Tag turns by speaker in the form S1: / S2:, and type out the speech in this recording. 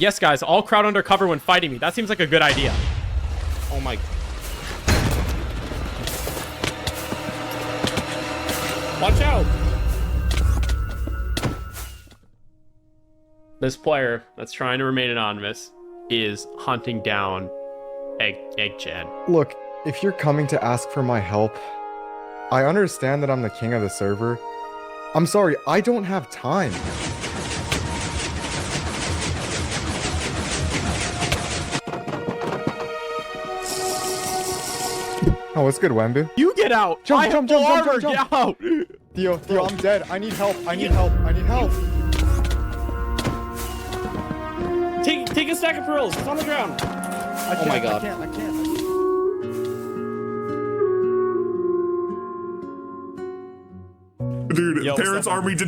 S1: Yes, guys, all crowd under cover when fighting me. That seems like a good idea.
S2: Oh my. Watch out.
S1: This player that's trying to remain anonymous is hunting down Egg Chan.
S3: Look, if you're coming to ask for my help, I understand that I'm the king of the server. I'm sorry, I don't have time. Oh, it's good, Wembbu.
S1: You get out!
S3: Jump,
S1: I
S3: jump,
S1: have
S3: jump,
S1: full
S3: jump,
S1: armor!
S3: jump,
S1: Get out!
S3: Theo, I'm dead. I need help. I need help. I need help.
S2: Take a stack of pearls. It's on the ground. Oh my god.
S3: I can't.
S4: Dude,
S1: Yo,
S4: Parrot's army did